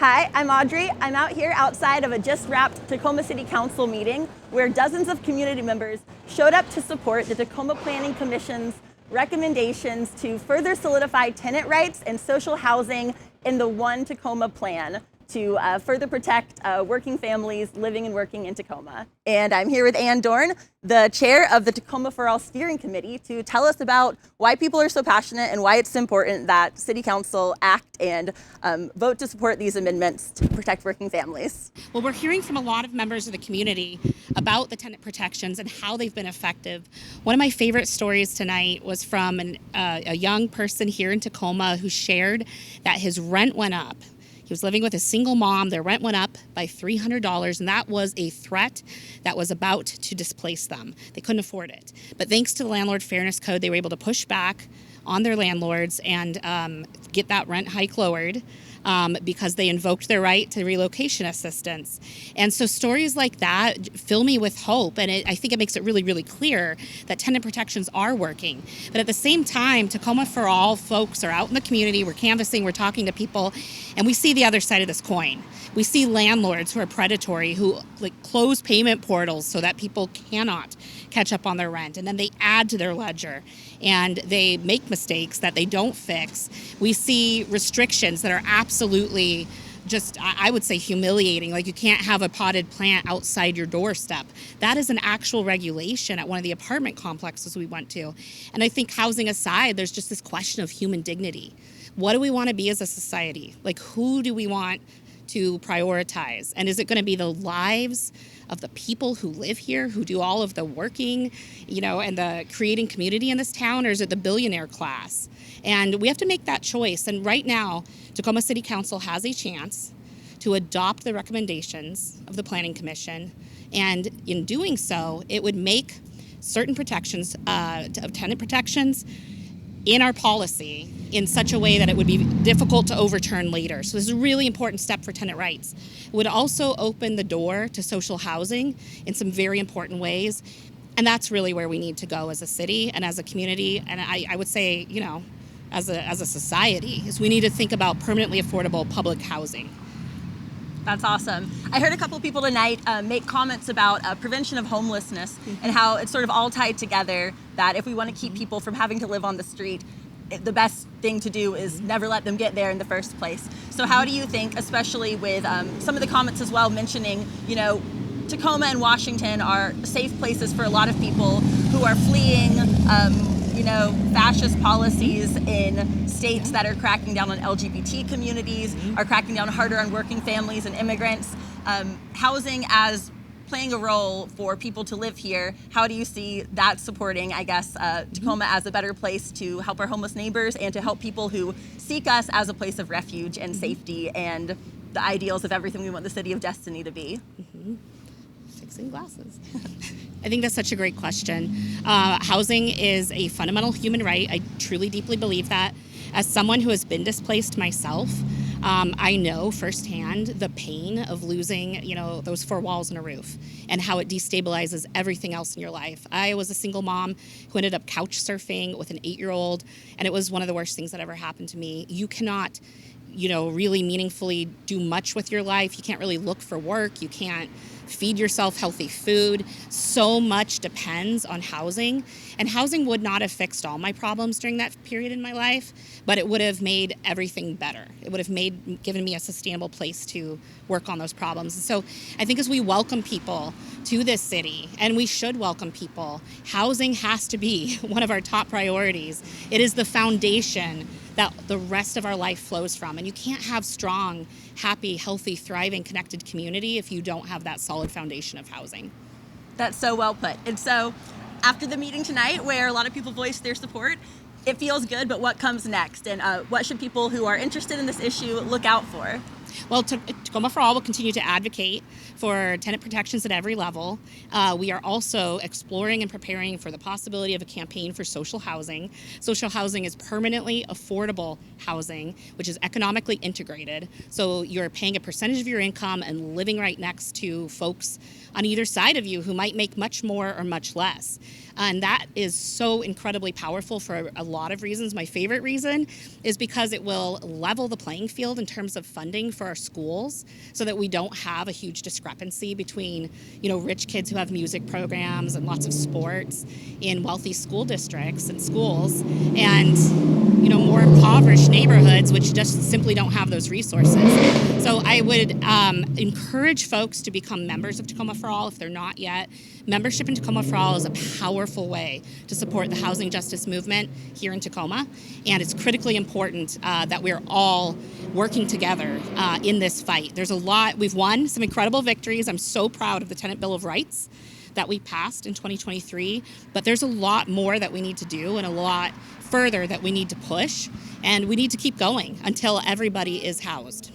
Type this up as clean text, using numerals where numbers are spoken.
Hi, I'm Audrey. I'm out here outside of a just wrapped Tacoma City Council meeting where dozens of community members showed up to support the Tacoma Planning Commission's recommendations to further solidify tenant rights and social housing in the One Tacoma Plan to further protect working families living and working in Tacoma. And I'm here with Ann Dorn, the chair of the Tacoma For All Steering Committee, to tell us about why people are so passionate and why it's important that City Council act and vote to support these amendments to protect working families. Well, we're hearing from a lot of members of the community about the tenant protections and how they've been effective. One of my favorite stories tonight was from a young person here in Tacoma who shared that his rent went up. He was living with a single mom. Their rent went up by $300, and that was a threat that was about to displace them. They couldn't afford it. But thanks to the Landlord Fairness Code, they were able to push back on their landlords and get that rent hike lowered because they invoked their right to relocation assistance. And so stories like that fill me with hope, and I think it makes it really, really clear that tenant protections are working. But at the same time, Tacoma For All folks are out in the community, we're canvassing, we're talking to people, and we see the other side of this coin. We see landlords who are predatory, who close payment portals so that people cannot catch up on their rent, and then they add to their ledger and they make mistakes that they don't fix. We see restrictions that are absolutely just, I would say, humiliating. Like, you can't have a potted plant outside your doorstep. That is an actual regulation at one of the apartment complexes we went to. And I think, housing aside, there's just this question of human dignity. What do we want to be as a society? Like, who do we want to prioritize? And is it going to be the lives of the people who live here, who do all of the working, and the creating community in this town, or is it the billionaire class? And we have to make that choice. And right now, Tacoma City Council has a chance to adopt the recommendations of the Planning Commission. And in doing so, it would make certain protections, of tenant protections, in our policy in such a way that it would be difficult to overturn later. So this is a really important step for tenant rights. It would also open the door to social housing in some very important ways. And that's really where we need to go as a city and as a community. And I would say, as a society, is we need to think about permanently affordable public housing. That's awesome. I heard a couple people tonight make comments about prevention of homelessness and how it's sort of all tied together, that if we want to keep people from having to live on the street, the best thing to do is never let them get there in the first place. So how do you think, especially with some of the comments as well mentioning, Tacoma and Washington are safe places for a lot of people who are fleeing, fascist policies in states that are cracking down on LGBT communities, are cracking down harder on working families and immigrants. Housing as playing a role for people to live here. How do you see that supporting, Tacoma as a better place to help our homeless neighbors and to help people who seek us as a place of refuge and safety and the ideals of everything we want the city of Destiny to be? Fixing glasses. I think that's such a great question. Housing is a fundamental human right. I truly, deeply believe that. As someone who has been displaced myself, I know firsthand the pain of losing, those four walls and a roof and how it destabilizes everything else in your life. I was a single mom who ended up couch surfing with an 8-year-old, and it was one of the worst things that ever happened to me. You cannot, really meaningfully do much with your life. You can't really look for work. You can't feed yourself healthy food. So much depends on housing. And housing would not have fixed all my problems during that period in my life, but it would have made everything better. It would have given me a sustainable place to work on those problems. And so I think as we welcome people to this city, and we should welcome people, housing has to be one of our top priorities. It is the foundation that the rest of our life flows from. And you can't have strong, happy, healthy, thriving, connected community if you don't have that solid foundation of housing. That's so well put. And so after the meeting tonight, where a lot of people voiced their support, it feels good, but what comes next? And what should people who are interested in this issue look out for? Well, Tacoma For All will continue to advocate for tenant protections at every level. We are also exploring and preparing for the possibility of a campaign for social housing. Social housing is permanently affordable housing, which is economically integrated. So you're paying a percentage of your income and living right next to folks on either side of you who might make much more or much less. And that is so incredibly powerful for a lot of reasons. My favorite reason is because it will level the playing field in terms of funding for our schools so that we don't have a huge discrepancy between, rich kids who have music programs and lots of sports in wealthy school districts and schools, and, more impoverished neighborhoods which just simply don't have those resources. So I would encourage folks to become members of Tacoma For All if they're not yet. Membership in Tacoma For All is a powerful way to support the housing justice movement here in Tacoma, and it's critically important that we're all working together in this fight. There's a lot. We've won some incredible victories. I'm so proud of the Tenant Bill of Rights that we passed in 2023, but there's a lot more that we need to do and a lot further that we need to push, and we need to keep going until everybody is housed.